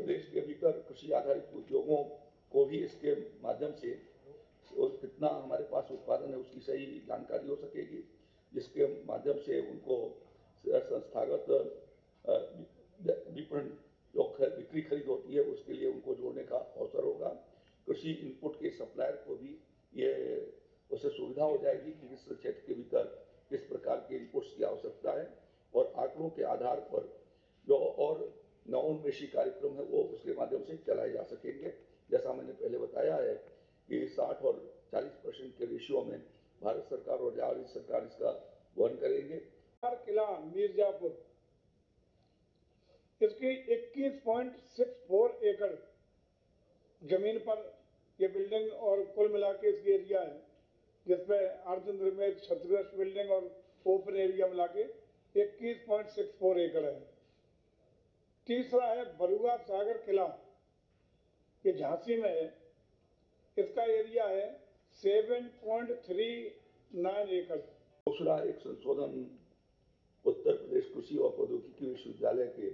देश के भीतर कृषि आधारित उद्योगों को भी इसके माध्यम से और कितना हमारे पास उत्पादन है उसकी सही जानकारी हो सकेगी, जिसके माध्यम से उनको संस्थागत विपणन जो बिक्री खरीद होती है उसके लिए उनको जोड़ने का अवसर होगा। कृषि इनपुट के सप्लायर को भी ये उससे सुविधा हो जाएगी कि इस क्षेत्र के भीतर किस प्रकार के इनपुट्स की आवश्यकता है और आंकड़ों के आधार पर जो और नवोन्मेषी कार्यक्रम है वो उसके माध्यम से चलाए जा सकेंगे। जैसा मैंने पहले बताया है कि 60 और 40% के रेशियो में भारत सरकार और राज्य सरकार इसका वहन करेंगे। किला मिर्जापुर इसकी 21.64 एकड़ जमीन पर ये बिल्डिंग और कुल मिला के इसकी एरिया है, जिसमें अर्धनिर्मित क्षतिग्रस्त बिल्डिंग और ओपन एरिया मिला के 21.64 एकड़ है। तीसरा है बरुआ सागर किला, ये झांसी में है, इसका एरिया है 7.39 एकड़। दूसरा एक संशोधन उत्तर प्रदेश कृषि और प्रौद्योगिकी विश्वविद्यालय के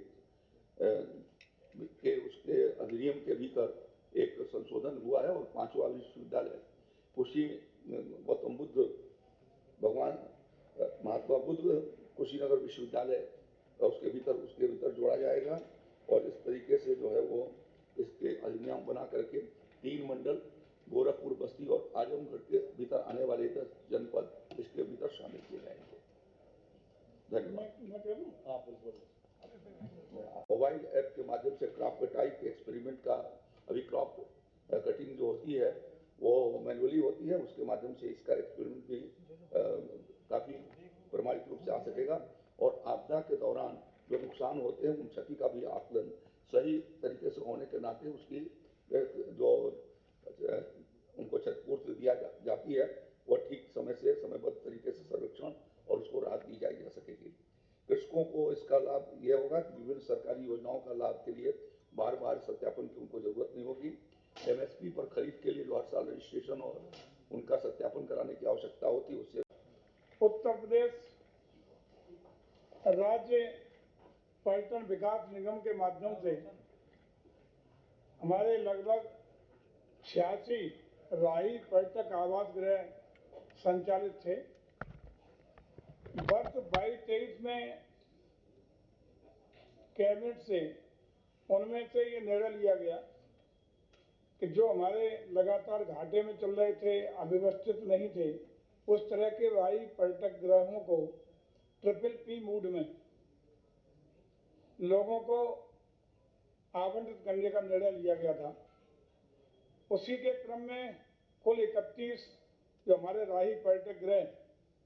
उसके अधिनियम के भीतर एक संशोधन हुआ है और 5वां विश्वविद्यालय कृषि गौतम बुद्ध भगवान महात्मा बुद्ध कुशीनगर विश्वविद्यालय उसके भीतर जोड़ा जाएगा और इस तरीके से जो है वो इसके अधिनियम बना करके 3 मंडल गोरखपुर, बस्ती और आजमगढ़ के भीतर आने वाले 10 जनपद इसके भीतर शामिल किए जाएंगे। धन्यवाद। मोबाइल ऐप के माध्यम से क्रॉप कटाई के एक्सपेरिमेंट का अभी क्रॉप कटिंग जो होती है वो मैनुअली होती है, उसके माध्यम से इसका एक्सपेरिमेंट भी काफी प्रमाणित रूप से आ सकेगा और आपदा के दौरान जो नुकसान होते हैं उन क्षति का भी आकलन सही तरीके से होने के नाते उसकी जो उनको क्षतिपूर्ति दिया जाती है वह ठीक समय से समयबद्ध तरीके से सर्वेक्षण और उसको राहत दी जा सकेगी। कृषकों को इसका लाभ यह होगा कि विभिन्न सरकारी योजनाओं का लाभ के लिए बार बार सत्यापन की उनको जरूरत नहीं होगी। एमएसपी पर खरीद के लिए जो हर साल रजिस्ट्रेशन और उनका सत्यापन कराने की आवश्यकता होती है उससे उत्तर प्रदेश राज्य पर्यटन विकास निगम के माध्यम से हमारे लगभग 86 राही पर्यटक आवास गृह संचालित थे। वर्ष 22-23 में कैबिनेट से उनमें से ये निर्णय लिया गया कि जो हमारे लगातार घाटे में चल रहे थे, अव्यवस्थित नहीं थे, उस तरह के राही पर्यटक गृहों को PPP मूड में लोगों को आवंटित करने का निर्णय लिया गया था। उसी के क्रम में कुल 31 जो हमारे राही पर्यटक गृह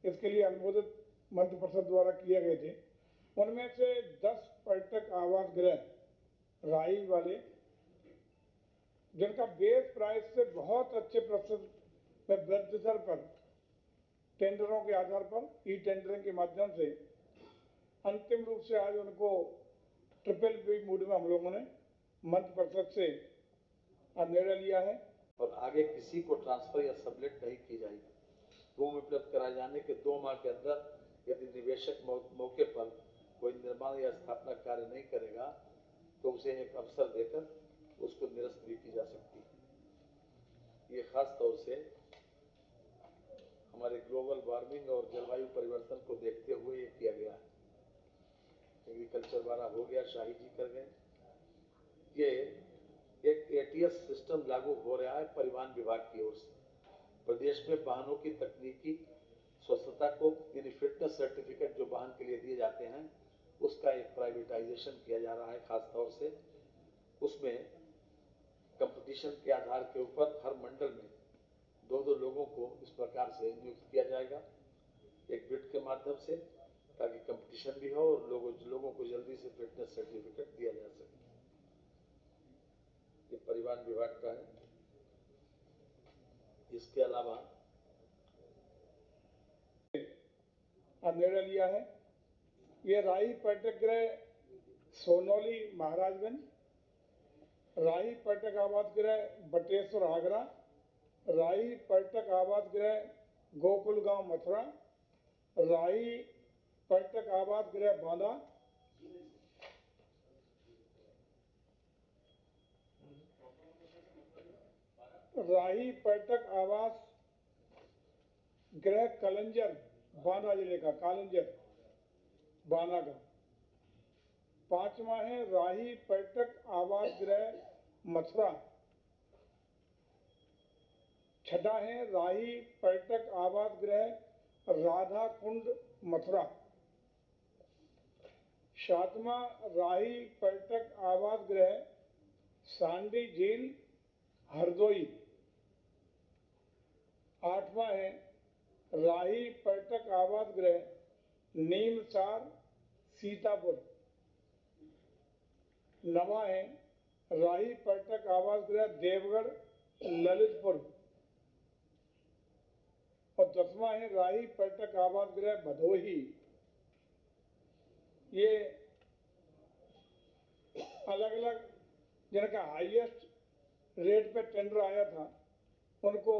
इसके लिए अनुमोदित मंत्रिपरिषद द्वारा किए गए थे, उनमें से 10 पर्यटक आवास गृह राही वाले जिनका बेस प्राइस से बहुत अच्छे प्रतिशत में वृद्धि दर पर टेंडरों के आधार पर ई टेंडरिंग के माध्यम से अंतिम रूप से आज उनको PPP मूड में हम लोगों ने मंत्रिपरिषद से निर्णय लिया है और आगे किसी को ट्रांसफर या सबलेट नहीं की जाएगी। भूमि उपलब्ध कराए जाने के 2 माह के अंदर यदि निवेशक मौके पर कोई निर्माण या स्थापना कार्य नहीं करेगा तो उसे एक अवसर देकर उसको निरस्त भी की जा सकती है। ये खास तौर से हमारे ग्लोबल वार्मिंग और जलवायु परिवर्तन को देखते हुए ये किया गया है। एग्रीकल्चर वाला हो गया, शाही जी कर गए। ये एक ATS सिस्टम लागू हो रहा है परिवहन विभाग की ओर से। प्रदेश में वाहनों की तकनीकी स्वस्थता को यानी फिटनेस सर्टिफिकेट जो वाहन के लिए दिए जाते हैं उसका एक प्राइवेटाइजेशन किया जा रहा है। खास तौर से उसमें कंपटीशन के आधार के ऊपर हर मंडल में 2-2 लोगों को इस प्रकार से नियुक्त किया जाएगा एक बिड के माध्यम से, ताकि कंपटीशन भी हो और लोगों को जल्दी से फिटनेस सर्टिफिकेट दिया जा सके। ये परिवहन विभाग का है। इसके अलावा निर्णय लिया है ये राही पर्यटक गृह सोनौली महाराजगंज, राही पर्यटक आवास गृह बटेश्वर आगरा, राही पर्यटक आवास गृह गोकुल गांव मथुरा, राही पर्यटक आवास गृह बांदा, राही पर्यटक आवास गृह कलंजर बांदा जिले का, कालंजर बांदा का। 5वां है राही पर्यटक आवास गृह मथुरा। 6ठा है राही पर्यटक आवास गृह राधा कुंड मथुरा। 7वां राही पर्यटक आवास गृह सांडी झील हरदोई। 8वां है राही पर्यटक आवास गृह नीमसार सीतापुर। 9वां है राही पर्यटक आवास गृह देवगढ़ ललितपुर। और 10वां है राही पर्यटक आवास गृह भदोही। ये अलग अलग जिनका हाईएस्ट रेट पे टेंडर आया था उनको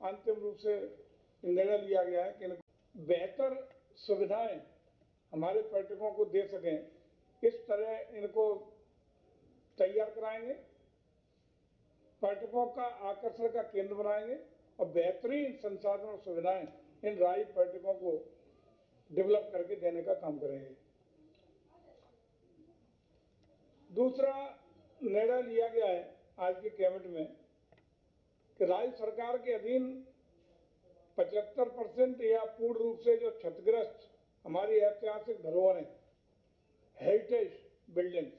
अंतिम रूप से निर्णय लिया गया है कि इनको बेहतर सुविधाएं हमारे पर्यटकों को दे सकें, इस तरह इनको तैयार कराएंगे, पर्यटकों का आकर्षण का केंद्र बनाएंगे और बेहतरीन संसाधन और सुविधाएं इन राही पर्यटकों को डेवलप करके देने का काम करेंगे। दूसरा निर्णय लिया गया है आज की कैबिनेट में कि राज्य सरकार के अधीन 75% या पूर्ण रूप से जो क्षतिग्रस्त हमारी ऐतिहासिक धरोहरें, हेरिटेज बिल्डिंग्स,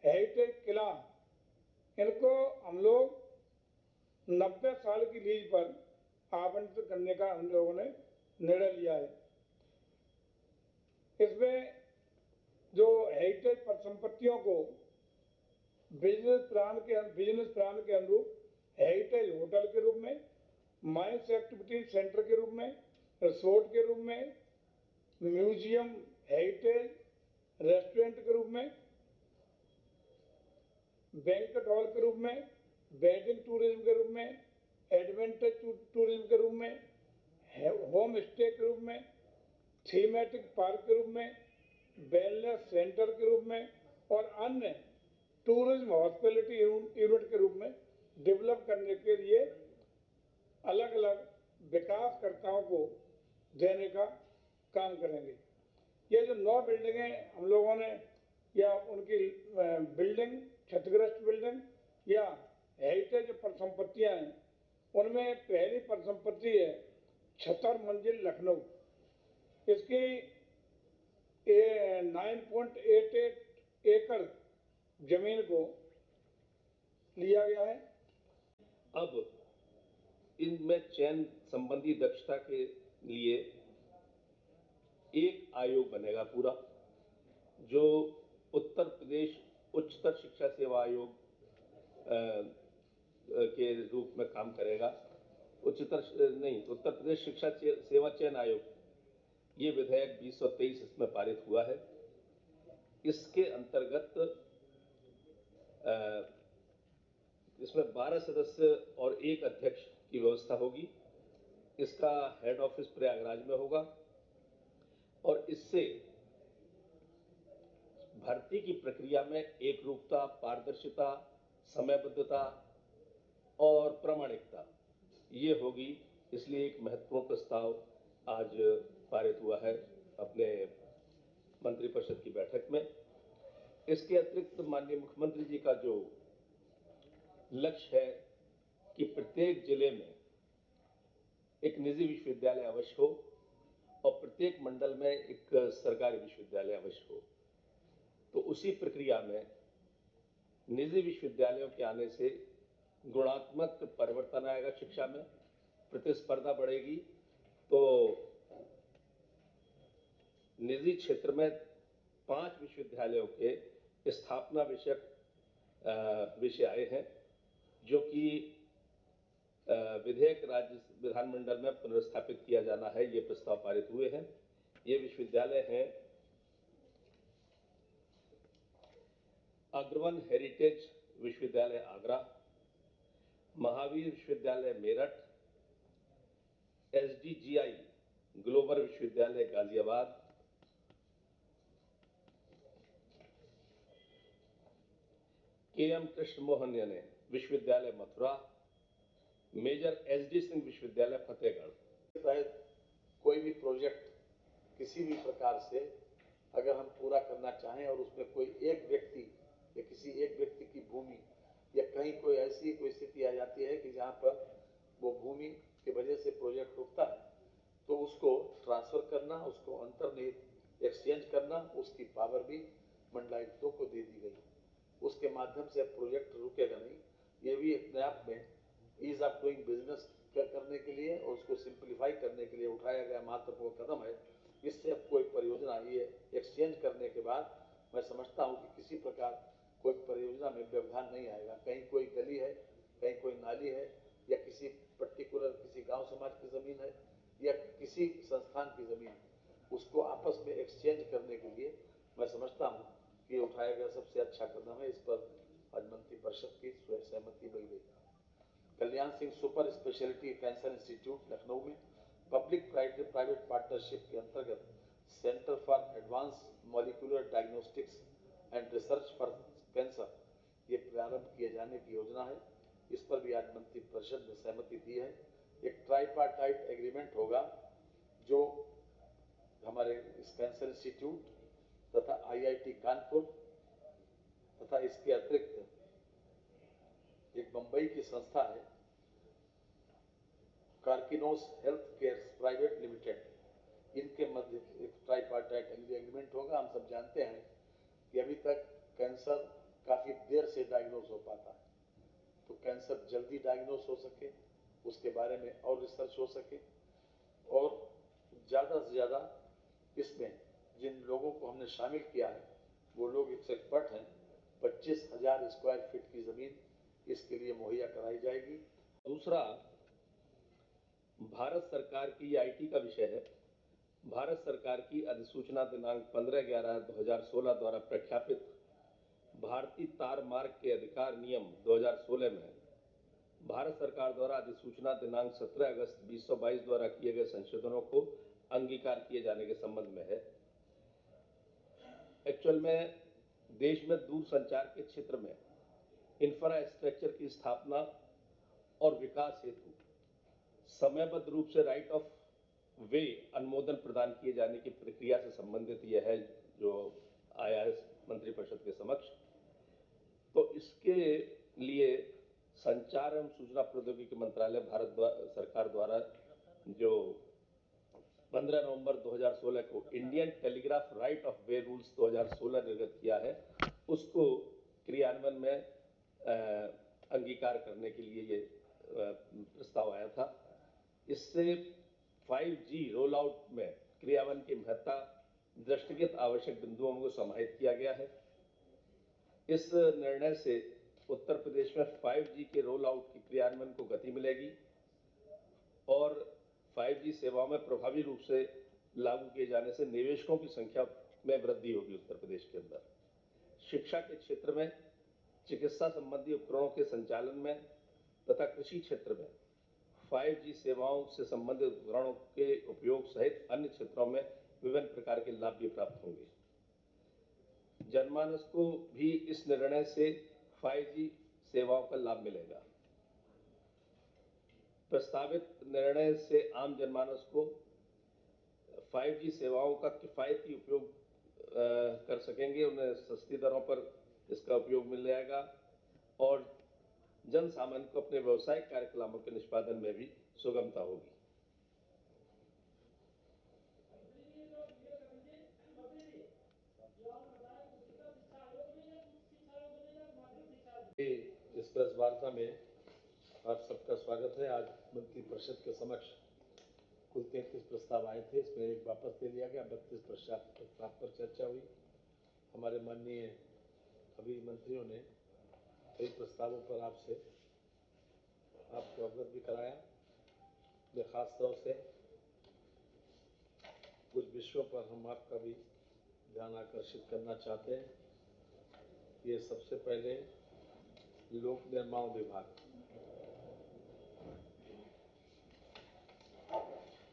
हेरिटेज किला, इनको हम लोग 90 साल की लीज पर आवंटित करने का हम लोगों ने निर्णय लिया है। इसमें जो हेरिटेज परिसंपत्तियों को बिजनेस प्लान के अनुरूप हेरिटेज होटल के रूप में, माइंस एक्टिविटी सेंटर के रूप में, रिसोर्ट के रूप में, म्यूजियम, हेरिटेज रेस्टोरेंट के रूप में, बैंक्वेट हॉल के रूप में, वेडिंग टूरिज्म के रूप में, एडवेंचर टूरिज्म के रूप में, होम स्टे के रूप में, थीमेटिक पार्क के रूप में, वेलनेस सेंटर के रूप में और अन्य टूरिज्म हॉस्पिटैलिटी यूनिट के रूप में डेवलप करने के लिए अलग अलग विकासकर्ताओं को देने का काम करेंगे। ये जो 9 बिल्डिंगें हम लोगों ने या उनकी बिल्डिंग, क्षतिग्रस्त बिल्डिंग या हेरिटेज परिसंपत्तियां हैं, उनमें पहली परिसंपत्ति है 76 मंजिल लखनऊ। इसकी 9.88 एकड़ जमीन को लिया गया है। अब इनमें चयन संबंधी दक्षता के लिए एक आयोग बनेगा पूरा, जो उत्तर प्रदेश उच्चतर शिक्षा सेवा आयोग के रूप में काम करेगा। उत्तर प्रदेश शिक्षा सेवा चयन आयोग, ये विधेयक 2023 इसमें पारित हुआ है। इसके अंतर्गत इसमें 12 सदस्य और 1 अध्यक्ष की व्यवस्था होगी। इसका हेड ऑफिस प्रयागराज में होगा और इससे भर्ती की प्रक्रिया में एकरूपता, पारदर्शिता, समयबद्धता और प्रामाणिकता ये होगी। इसलिए एक महत्वपूर्ण प्रस्ताव आज पारित हुआ है अपने मंत्रिपरिषद की बैठक में। इसके अतिरिक्त माननीय मुख्यमंत्री जी का जो लक्ष्य है कि प्रत्येक जिले में एक निजी विश्वविद्यालय अवश्य हो और प्रत्येक मंडल में एक सरकारी विश्वविद्यालय अवश्य हो, तो उसी प्रक्रिया में निजी विश्वविद्यालयों के आने से गुणात्मक परिवर्तन आएगा, शिक्षा में प्रतिस्पर्धा बढ़ेगी। तो निजी क्षेत्र में 5 विश्वविद्यालयों के स्थापना विषय आए हैं, जो कि विधेयक राज्य विधानमंडल में पुनर्स्थापित किया जाना है। ये प्रस्ताव पारित हुए हैं। ये विश्वविद्यालय हैं अग्रवन हेरिटेज विश्वविद्यालय आगरा, महावीर विश्वविद्यालय मेरठ, SDGI ग्लोबल विश्वविद्यालय गाजियाबाद, के.एम. कृष्ण मोहन विश्वविद्यालय मथुरा, मेजर एस.डी. सिंह विश्वविद्यालय फतेहगढ़। तहत कोई भी प्रोजेक्ट किसी भी प्रकार से अगर हम पूरा करना चाहें और उसमें कोई एक व्यक्ति या किसी एक व्यक्ति की भूमि या कहीं कोई ऐसी कोई स्थिति आ जाती है कि जहां पर वो भूमि की वजह से प्रोजेक्ट रुकता है, तो उसको ट्रांसफर करना, उसको अंतर्निहित एक्सचेंज करना, उसकी पावर भी मंडलायुक्तों को दे दी गई। उसके माध्यम से प्रोजेक्ट रुकेगा नहीं। ये भी अपने आप में ईज ऑफ डूइंग बिजनेस करने के लिए और उसको सिंप्लीफाई करने के लिए उठाया गया महत्वपूर्ण कदम है। इससे अब कोई परियोजना ये एक्सचेंज करने के बाद मैं समझता हूँ कि किसी प्रकार कोई परियोजना में व्यवधान नहीं आएगा। कहीं कोई गली है, कहीं कोई नाली है, या किसी पर्टिकुलर किसी गांव समाज की जमीन है, या किसी संस्थान की जमीन, उसको आपस में एक्सचेंज करने के लिए मैं समझता हूँ कि उठाया गया सबसे अच्छा कदम है। इस पर आज मंत्रिपरिषद की सहमति मिल गई। Kalyan Singh super speciality cancer institute Lucknow में पब्लिक प्राइवेट पार्टनरशिप के अंतर्गत centre for advance molecular diagnostics and research for cancer ये प्रारंभ किए जाने की योजना है। इस पर भी आज मंत्रिपरिषद ने सहमति दी है। एक ट्राइपार्टाइट एग्रीमेंट होगा जो हमारे इस कैंसर इंस्टीट्यूट तथा IIT कानपुर तथा इसके अतिरिक्त एक बंबई की संस्था है Karkinos health care private limited, इनके मध्य एक ट्राइपार्टाइट एग्रीमेंट होगा। हम सब जानते हैं कि अभी तक कैंसर काफी देर से डायग्नोज हो पाता है, तो कैंसर जल्दी डायग्नोज हो सके, उसके बारे में और रिसर्च हो सके और ज्यादा से ज्यादा इसमें जिन लोगों को हमने शामिल किया है वो लोग एक्सपर्ट हैं। 25,000 स्क्वायर फीट की जमीन इसके लिए मुहैया कराई जाएगी। दूसरा, भारत सरकार की IT का विषय है। भारत सरकार की अधिसूचना दिनांक 15/11/2016 द्वारा प्रख्यापित भारतीय तार मार्ग के अधिकार नियम 2016 में भारत सरकार द्वारा अधिसूचना दिनांक 17 अगस्त 2022 द्वारा किए गए संशोधनों को अंगीकार किए जाने के संबंध में है। एक्चुअल में देश में दूरसंचार के क्षेत्र में इंफ्रास्ट्रक्चर की स्थापना और विकास हेतु समयबद्ध रूप से राइट ऑफ वे अनुमोदन प्रदान किए जाने की प्रक्रिया से संबंधित यह है जो आया है मंत्रिपरिषद के समक्ष। तो इसके लिए संचार एवं सूचना प्रौद्योगिकी मंत्रालय भारत सरकार द्वारा जो 15 नवंबर 2016 को Indian telegraph right of way rules 2016 निर्गत किया है, उसको क्रियान्वयन में अंगीकार करने के लिए ये प्रस्ताव आया था। इससे 5G रोल आउट में क्रियान्वयन की महत्ता दृष्टिगत आवश्यक बिंदुओं को समाहित किया गया है। इस निर्णय से उत्तर प्रदेश में 5G के रोल आउट की क्रियान्वयन को गति मिलेगी और 5G सेवाओं में प्रभावी रूप से लागू किए जाने से निवेशकों की संख्या में वृद्धि होगी उत्तर प्रदेश के अंदर। शिक्षा के क्षेत्र में, चिकित्सा संबंधी उपकरणों के संचालन में तथा कृषि क्षेत्र में 5G सेवाओं से संबंधित उपकरणों के उपयोग सहित अन्य क्षेत्रों में विभिन्न प्रकार के लाभ भी प्राप्त होंगे। जनमानस को भी इस निर्णय से 5G सेवाओं का लाभ मिलेगा। प्रस्तावित निर्णय से आम जनमानस को 5G सेवाओं का किफायती उपयोग कर सकेंगे, उन्हें सस्ती दरों पर इसका उपयोग मिल जाएगा और जन सामान्य को अपने व्यवसायिक कार्यकलापों के निष्पादन में भी सुगमता होगी। इस प्रेस वार्ता में आप सबका स्वागत है। आज मंत्रिपरिषद के समक्ष कुल 33 प्रस्ताव आए थे, इसमें एक वापस ले लिया गया। 32 प्रस्ताव पर चर्चा हुई। हमारे माननीय अभी मंत्रियों ने कई प्रस्तावों पर आपको अवगत भी कराया। मैं खास तौर से कुछ विषयों पर हम आपका भी ध्यान आकर्षित करना चाहते हैं। ये सबसे पहले लोक निर्माण विभाग।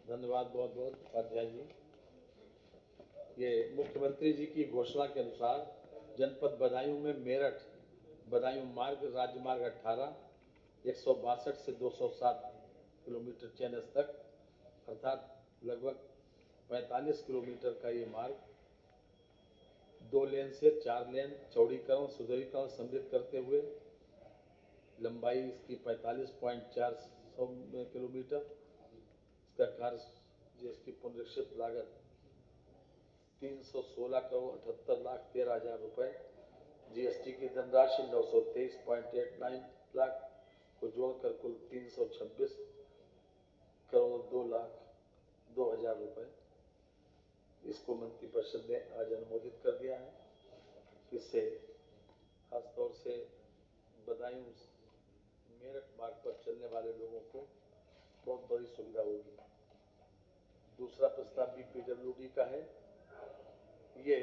धन्यवाद बहुत बहुत उपाध्याय जी। ये मुख्यमंत्री जी की घोषणा के अनुसार जनपद बदायूं में मेरठ बदायूं मार्ग राज्य मार्ग 18 162 से 207 किलोमीटर चेनस तक, अर्थात लगभग 45 किलोमीटर का ये मार्ग 2 लेन से 4 लेन चौड़ीकरण सुदृढ़ीकरण सम्मिलित करते हुए लंबाई इसकी 45.4 किलोमीटर, इसका कार्य जिसकी पुनरीक्षित लागत 316 करोड़ 78 लाख 13 हजार रुपए, जीएसटी की धनराशि 923.89 लाख को जोड़कर कुल 326 करोड़ 2 लाख 2 हजार रुपए। इसको मंत्रिपरिषद ने आज अनुमोदित कर दिया है। इससे खासतौर से बदायूं मेरठ मार्ग पर चलने वाले लोगों को बहुत बड़ी सुविधा होगी। दूसरा प्रस्ताव भी पीडब्ल्यूडी का है। ये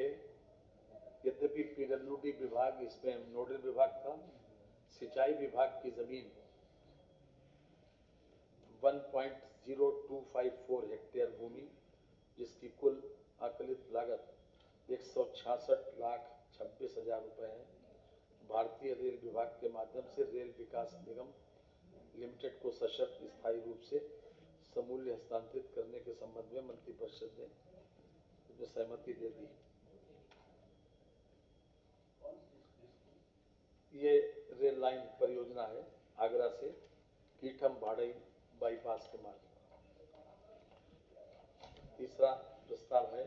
यद्यपि पीडब्ल्यूडी विभाग इसमें नोडल विभाग था, सिंचाई विभाग की जमीन 1.0254 हेक्टेयर भूमि जिसकी कुल आकलित लागत 166 लाख 26 हजार रुपए है, भारतीय रेल विभाग के माध्यम से रेल विकास निगम लिमिटेड को सशर्त स्थायी रूप से समूल्य हस्तांतरित करने के संबंध में मंत्रिपरिषद ने सहमति दे दी। ये रेल लाइन परियोजना है आगरा से कीठम भाड़ई बाईपास के मार्ग। तीसरा प्रस्ताव है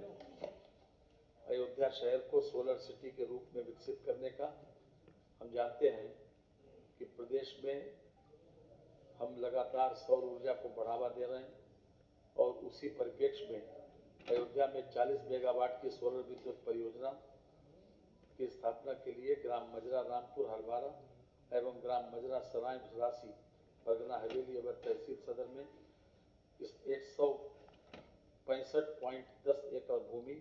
अयोध्या शहर को सोलर सिटी के रूप में विकसित करने का। हम जानते हैं कि प्रदेश में हम लगातार सौर ऊर्जा को बढ़ावा दे रहे हैं और उसी परिप्रेक्ष्य में अयोध्या में 40 मेगावाट की सोलर विद्युत परियोजना की स्थापना के लिए ग्राम मजरा रामपुर हरवारा एवं ग्राम मजरा सराय राशि परगना हवेली एवं तहसील सदर में इस 165.10 एकड़ भूमि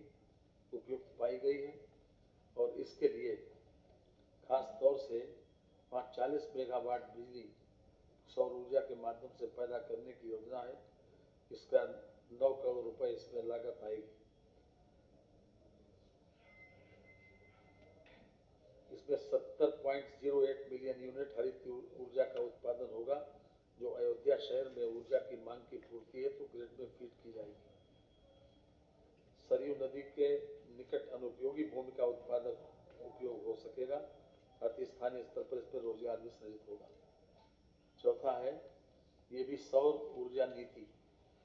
उपयुक्त पाई गई है और इसके लिए खास तौर से वहाँ 40 मेगावाट बिजली सौर ऊर्जा के माध्यम से पैदा करने की योजना है। इसका 9 करोड़ रुपए इसमें लागत आएगी। इसमें 70.08 मिलियन यूनिट हरित ऊर्जा का उत्पादन होगा जो अयोध्या शहर में ऊर्जा की मांग की पूर्ति हेतु ग्रिड में फीड की जाएगी। सरयू नदी के निकट अनुपयोगी भूमि का उत्पादक उपयोग हो सकेगा, अति स्थानीय स्तर पर इस पर रोजगार भी सृजित होगा। चौथा है ये भी सौर ऊर्जा नीति,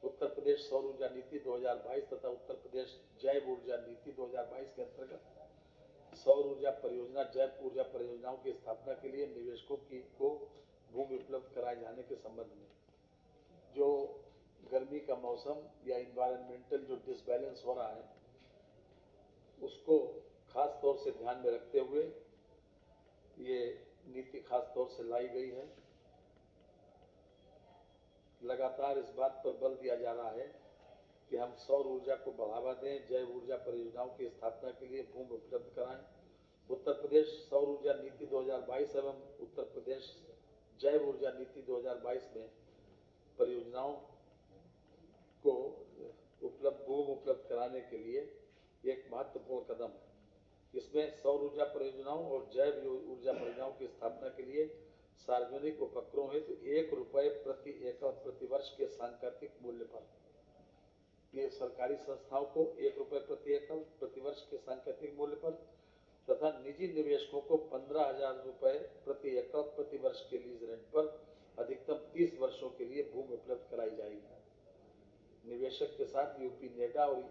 उत्तर प्रदेश सौर ऊर्जा नीति 2022 तथा उत्तर प्रदेश जैव ऊर्जा नीति 2022 के अंतर्गत सौर ऊर्जा परियोजना जैव ऊर्जा परियोजनाओं की स्थापना के लिए निवेशकों को भूमि उपलब्ध कराए जाने के संबंध में जो गर्मी का मौसम या इन्वायरमेंटल जो डिसबैलेंस हो रहा है उसको खास तौर से ध्यान में रखते हुए ये नीति खास तौर से लाई गई है। लगातार इस बात पर बल दिया जा रहा है कि हम सौर ऊर्जा को बढ़ावा दें, जैव ऊर्जा परियोजनाओं की स्थापना के लिए भूमि उपलब्ध कराएं। उत्तर प्रदेश सौर ऊर्जा नीति 2022 एवं उत्तर प्रदेश जैव ऊर्जा नीति 2022 में परियोजनाओं को भूमि उपलब्ध कराने के लिए एक महत्वपूर्ण कदम है। इसमें सौर ऊर्जा परियोजनाओं और जैव ऊर्जा परियोजनाओं की स्थापना के लिए सार्वजनिक उपक्रमों हेतु ₹1 प्रति एकड़ प्रति वर्ष के सांकेतिक मूल्य पर ये सरकारी संस्थाओं को ₹1 प्रति एकड़ प्रति वर्ष के सांकेतिक मूल्य पर तथा निजी निवेशकों को ₹15,000 प्रति एकड़ प्रति वर्ष के लीज रेंट पर अधिकतम 30 वर्षों के लिए भूमि उपलब्ध कराई जाएगी। निवेशक के साथ यूपी नेडा और